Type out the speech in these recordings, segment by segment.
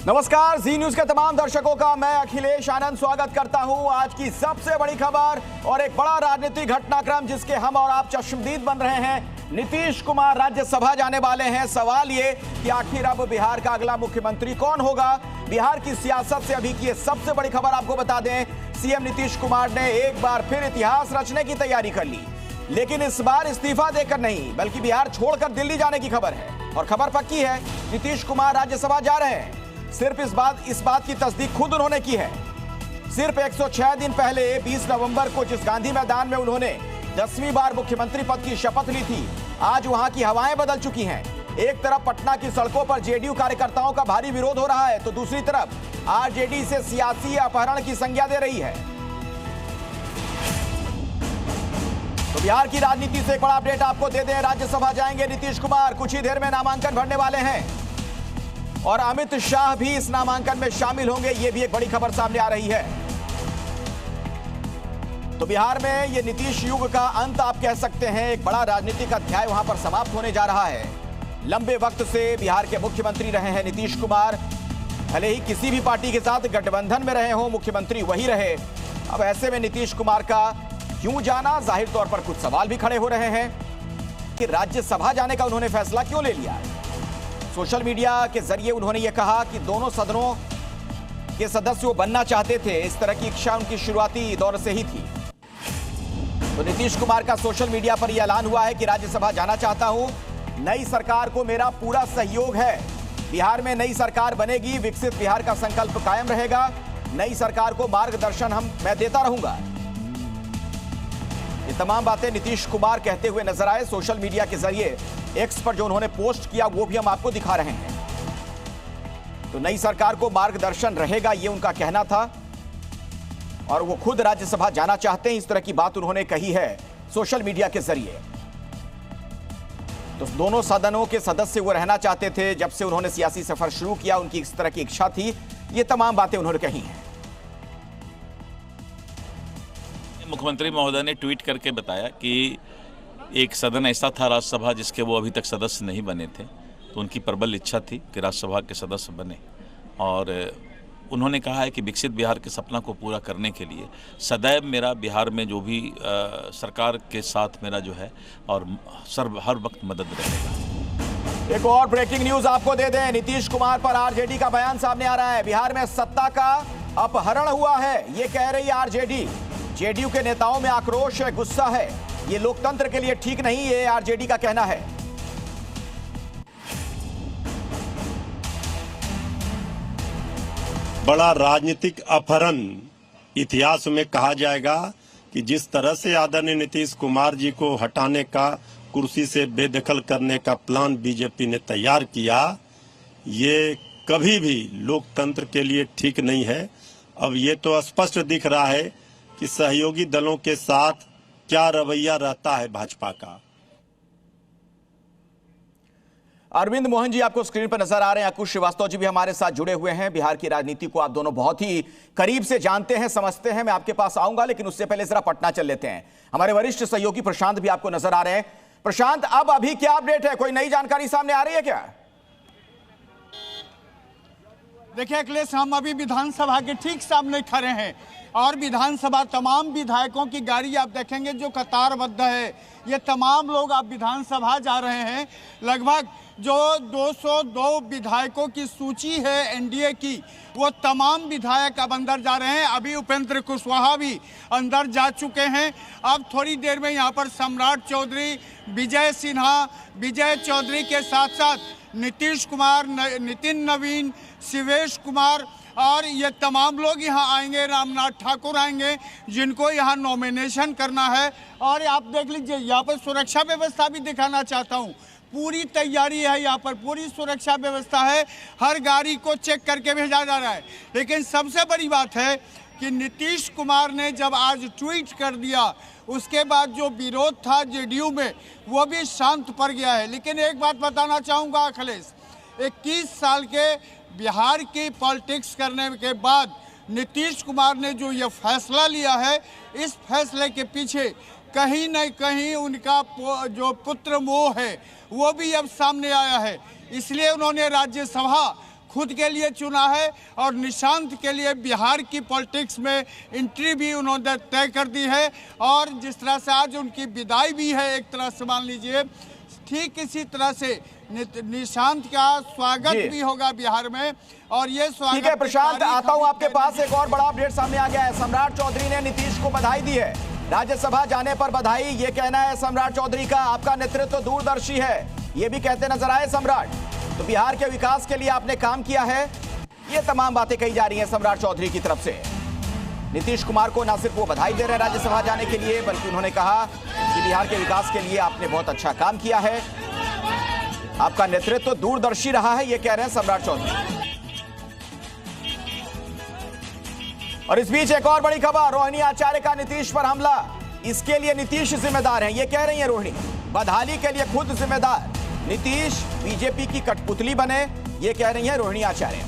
नमस्कार, जी न्यूज के तमाम दर्शकों का मैं अखिलेश आनंद स्वागत करता हूं। आज की सबसे बड़ी खबर और एक बड़ा राजनीतिक घटनाक्रम जिसके हम और आप चश्मदीद बन रहे हैं। नीतीश कुमार राज्यसभा जाने वाले हैं। सवाल ये कि आखिर अब बिहार का अगला मुख्यमंत्री कौन होगा। बिहार की सियासत से अभी की ये सबसे बड़ी खबर आपको बता दें, सीएम नीतीश कुमार ने एक बार फिर इतिहास रचने की तैयारी कर ली, लेकिन इस बार इस्तीफा देकर नहीं बल्कि बिहार छोड़कर दिल्ली जाने की खबर है। और खबर पक्की है, नीतीश कुमार राज्यसभा जा रहे हैं। सिर्फ इस बात की तस्दीक खुद उन्होंने की है। सिर्फ 106 दिन पहले 20 नवंबर को जिस गांधी मैदान में उन्होंने 10वीं बार मुख्यमंत्री पद की शपथ ली थी, आज वहां की हवाएं बदल चुकी हैं। एक तरफ पटना की सड़कों पर जेडीयू कार्यकर्ताओं का भारी विरोध हो रहा है, तो दूसरी तरफ आरजेडी से सियासी अपहरण की संज्ञा दे रही है। तो बिहार की राजनीति से एक बड़ा अपडेट आपको दे दें। राज्यसभा जाएंगे नीतीश कुमार, कुछ ही देर में नामांकन भरने वाले हैं और अमित शाह भी इस नामांकन में शामिल होंगे। यह भी एक बड़ी खबर सामने आ रही है। तो बिहार में यह नीतीश युग का अंत आप कह सकते हैं। एक बड़ा राजनीतिक अध्याय वहां पर समाप्त होने जा रहा है। लंबे वक्त से बिहार के मुख्यमंत्री रहे हैं नीतीश कुमार। भले ही किसी भी पार्टी के साथ गठबंधन में रहे हों, मुख्यमंत्री वही रहे। अब ऐसे में नीतीश कुमार का क्यों जाना, जाहिर तौर पर कुछ सवाल भी खड़े हो रहे हैं कि राज्यसभा जाने का उन्होंने फैसला क्यों ले लिया। सोशल मीडिया के जरिए उन्होंने ये कहा कि दोनों सदनों के सदस्य वो बनना चाहते थे। इस तरह की इच्छा उनकी शुरुआती दौर से ही थी। तो नीतीश कुमार का सोशल मीडिया पर यह ऐलान हुआ है कि राज्यसभा जाना चाहता हूं, नई सरकार को मेरा पूरा सहयोग है। बिहार में नई सरकार बनेगी, विकसित बिहार का संकल्प कायम रहेगा। नई सरकार को मार्गदर्शन मैं देता रहूंगा। ये तमाम बातें नीतीश कुमार कहते हुए नजर आए। सोशल मीडिया के जरिए एक्स पर जो उन्होंने पोस्ट किया वो भी हम आपको दिखा रहे हैं। तो नई सरकार को मार्गदर्शन रहेगा, ये उनका कहना था और वो खुद राज्यसभा जाना चाहते हैं। इस तरह की बात उन्होंने कही है सोशल मीडिया के जरिए। तो दोनों सदनों के सदस्य वो रहना चाहते थे जब से उन्होंने सियासी सफर शुरू किया, उनकी इस तरह की इच्छा थी। ये तमाम बातें उन्होंने कही हैं। मुख्यमंत्री महोदय ने ट्वीट करके बताया कि एक सदन ऐसा था राज्यसभा जिसके वो अभी तक सदस्य नहीं बने थे, तो उनकी प्रबल इच्छा थी कि राज्यसभा के सदस्य बने। और उन्होंने कहा है कि विकसित बिहार के सपना को पूरा करने के लिए सदैव मेरा बिहार में जो भी सरकार के साथ मेरा जो है और हर वक्त मदद रहेगा। एक और ब्रेकिंग न्यूज आपको दे दें, नीतीश कुमार पर आरजेडी का बयान सामने आ रहा है। बिहार में सत्ता का अपहरण हुआ है, ये कह रही है आरजेडी। जेडीयू के नेताओं में आक्रोश है, गुस्सा है। ये लोकतंत्र के लिए ठीक नहीं, ये आरजेडी का कहना है। बड़ा राजनीतिक अपहरण इतिहास में कहा जाएगा कि जिस तरह से आदरणीय नीतीश कुमार जी को हटाने का, कुर्सी से बेदखल करने का प्लान बीजेपी ने तैयार किया, ये कभी भी लोकतंत्र के लिए ठीक नहीं है। अब ये तो स्पष्ट दिख रहा है कि सहयोगी दलों के साथ क्या रवैया रहता है भाजपा का। अरविंद मोहन जी आपको स्क्रीन पर नजर आ रहे हैं। अंकुश श्रीवास्तव जी भी हमारे साथ जुड़े हुए हैं। बिहार की राजनीति को आप दोनों बहुत ही करीब से जानते हैं, समझते हैं। मैं आपके पास आऊंगा, लेकिन उससे पहले जरा पटना चल लेते हैं। हमारे वरिष्ठ सहयोगी प्रशांत भी आपको नजर आ रहे हैं। प्रशांत, अब अभी क्या अपडेट है, कोई नई जानकारी सामने आ रही है क्या? देखिए अखिलेश, हम अभी विधानसभा के ठीक सामने खड़े हैं और विधानसभा तमाम विधायकों की गाड़ी आप देखेंगे जो कतारबद्ध है। ये तमाम लोग आप विधानसभा जा रहे हैं। लगभग जो 202 विधायकों की सूची है एनडीए की, वो तमाम विधायक अब अंदर जा रहे हैं। अभी उपेंद्र कुशवाहा भी अंदर जा चुके हैं। अब थोड़ी देर में यहाँ पर सम्राट चौधरी, विजय सिन्हा, विजय चौधरी के साथ साथ नीतीश कुमार, नितिन नवीन, शिवेश कुमार और ये तमाम लोग यहाँ आएंगे। रामनाथ ठाकुर आएंगे जिनको यहाँ नॉमिनेशन करना है। और आप देख लीजिए यहाँ पर सुरक्षा व्यवस्था भी दिखाना चाहता हूँ। पूरी तैयारी है, यहाँ पर पूरी सुरक्षा व्यवस्था है। हर गाड़ी को चेक करके भेजा जा रहा है। लेकिन सबसे बड़ी बात है कि नीतीश कुमार ने जब आज ट्वीट कर दिया, उसके बाद जो विरोध था जेडीयू में वो भी शांत पड़ गया है। लेकिन एक बात बताना चाहूँगा अखिलेश, 21 साल के बिहार की पॉलिटिक्स करने के बाद नीतीश कुमार ने जो ये फैसला लिया है, इस फैसले के पीछे कहीं न कहीं उनका जो पुत्र मोह है वो भी अब सामने आया है। इसलिए उन्होंने राज्यसभा खुद के लिए चुना है और निशांत के लिए बिहार की पॉलिटिक्स में एंट्री भी उन्होंने तय कर दी है। और जिस तरह से आज उनकी विदाई भी है, एक तरह से मान लीजिए, ठीक इसी तरह से निशांत का स्वागत भी होगा बिहार में। और ये स्वागत, ठीक है प्रशांत, आता हूं आपके पास। एक और बड़ा अपडेट सामने आ गया है। सम्राट चौधरी ने नीतीश को बधाई दी है, राज्यसभा जाने पर बधाई। ये कहना है सम्राट चौधरी का, आपका नेतृत्व दूरदर्शी है, ये भी कहते नजर आए सम्राट। तो बिहार के विकास के लिए आपने काम किया है, ये तमाम बातें कही जा रही हैं सम्राट चौधरी की तरफ से। नीतीश कुमार को न सिर्फ वो बधाई दे रहे हैं राज्यसभा जाने के लिए, बल्कि उन्होंने कहा कि बिहार के विकास के लिए आपने बहुत अच्छा काम किया है, आपका नेतृत्व दूरदर्शी रहा है, ये कह रहे हैं सम्राट चौधरी। और इस बीच एक और बड़ी खबर, रोहिणी आचार्य का नीतीश पर हमला, इसके लिए नीतीश जिम्मेदार हैं, ये कह रही हैं रोहिणी। बदहाली के लिए खुद जिम्मेदार, नीतीश बीजेपी की कठपुतली बने, ये कह रही हैं रोहिणी आचार्य।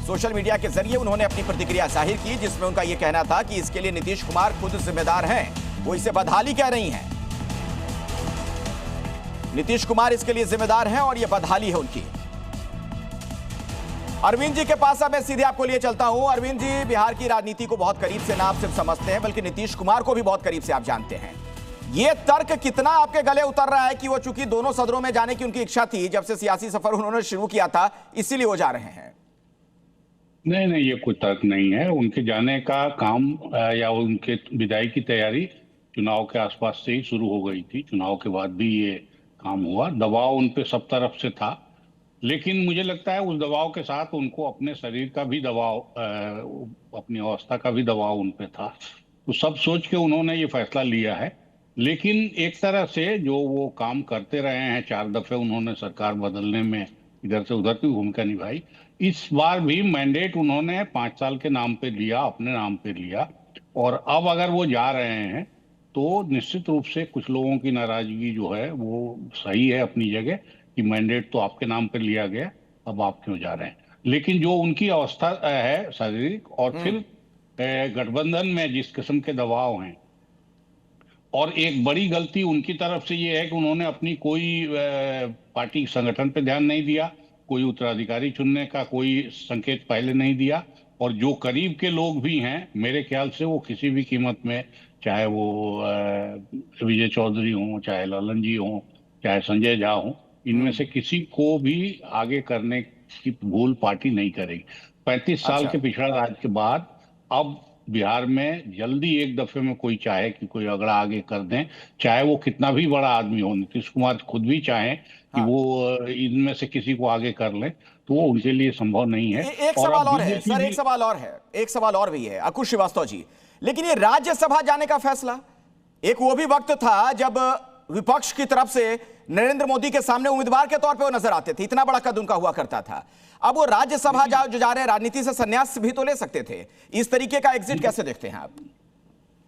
सोशल मीडिया के जरिए उन्होंने अपनी प्रतिक्रिया जाहिर की, जिसमें उनका यह कहना था कि इसके लिए नीतीश कुमार खुद जिम्मेदार हैं, वो इसे बदहाली कह रही हैं। नीतीश कुमार इसके लिए जिम्मेदार हैं और यह बदहाली है उनकी। अरविंद जी के पास अब मैं सीधे आपको लिए चलता हूं। अरविंद जी, बिहार की राजनीति को बहुत करीब से ना आप सिर्फ समझते हैं, बल्कि नीतीश कुमार को भी बहुत करीब से आप जानते हैं। यह तर्क कितना आपके गले उतर रहा है कि वो चूंकि दोनों सदनों में जाने की उनकी इच्छा थी, जब से सियासी सफर उन्होंने शुरू किया था, इसीलिए वो जा रहे हैं? नहीं, ये कोई तर्क नहीं है। उनके जाने का काम या उनके विदाई की तैयारी चुनाव के आसपास से ही शुरू हो गई थी। चुनाव के बाद भी ये काम हुआ। दबाव उन पे सब तरफ से था, लेकिन मुझे लगता है उस दबाव के साथ उनको अपने शरीर का भी दबाव, अपनी अवस्था का भी दबाव उन पे था। तो सब सोच के उन्होंने ये फैसला लिया है। लेकिन एक तरह से जो वो काम करते रहे हैं, 4 दफे उन्होंने सरकार बदलने में इधर से उधर की भूमिका निभाई, इस बार भी मैंडेट उन्होंने 5 साल के नाम पे लिया, अपने नाम पे लिया। और अब अगर वो जा रहे हैं तो निश्चित रूप से कुछ लोगों की नाराजगी जो है वो सही है अपनी जगह, कि मैंडेट तो आपके नाम पे लिया गया, अब आप क्यों जा रहे हैं। लेकिन जो उनकी अवस्था है शारीरिक, और फिर गठबंधन में जिस किस्म के दबाव हैं, और एक बड़ी गलती उनकी तरफ से ये है कि उन्होंने अपनी कोई पार्टी संगठन पे ध्यान नहीं दिया, कोई उत्तराधिकारी चुनने का कोई संकेत पहले नहीं दिया। और जो करीब के लोग भी हैं, मेरे ख्याल से वो किसी भी कीमत में, चाहे वो विजय चौधरी हों, चाहे ललन जी हों, चाहे संजय झा हों, इनमें से किसी को भी आगे करने की भूल पार्टी नहीं करेगी। 35 साल के पिछड़ा राज के बाद अब बिहार में जल्दी एक दफे में कोई चाहे कि कोई अगड़ा आगे कर दें, चाहे वो कितना भी बड़ा आदमी हो, नीतीश कुमार खुद भी चाहें कि वो इनमें से किसी को आगे कर लें, तो वो उनके लिए संभव नहीं है। एक सवाल और है सर, एक सवाल और भी है अंकुश श्रीवास्तव जी। लेकिन ये राज्यसभा जाने का फैसला, एक वो भी वक्त था जब विपक्ष की तरफ से नरेंद्र मोदी के सामने उम्मीदवार के तौर पे वो नजर आते थे, इतना बड़ा कद उनका हुआ करता था। अब वो राज्यसभा जो जा रहे हैं, राजनीति से संन्यास भी तो ले सकते थे। इस तरीके का एग्जिट कैसे देखते हैं आप?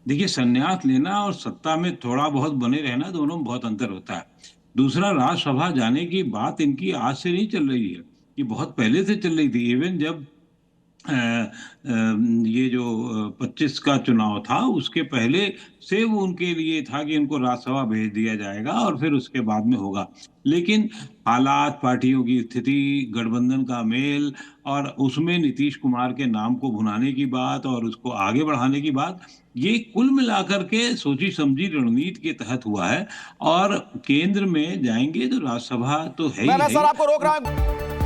देखिए, संन्यास लेना और सत्ता में थोड़ा बहुत बने रहना, दोनों में बहुत अंतर होता है। दूसरा, राज्यसभा जाने की बात इनकी आज से नहीं चल रही है, ये बहुत पहले से चल रही थी। इवन जब ये जो 25 का चुनाव था, उसके पहले से वो उनके लिए था कि इनको राज्यसभा भेज दिया जाएगा और फिर उसके बाद में होगा। लेकिन हालात, पार्टियों की स्थिति, गठबंधन का मेल, और उसमें नीतीश कुमार के नाम को भुनाने की बात और उसको आगे बढ़ाने की बात, ये कुल मिलाकर के सोची समझी रणनीति के तहत हुआ है। और केंद्र में जाएंगे तो राज्यसभा तो है ही। मैं सर आपको रोक रहा हूं।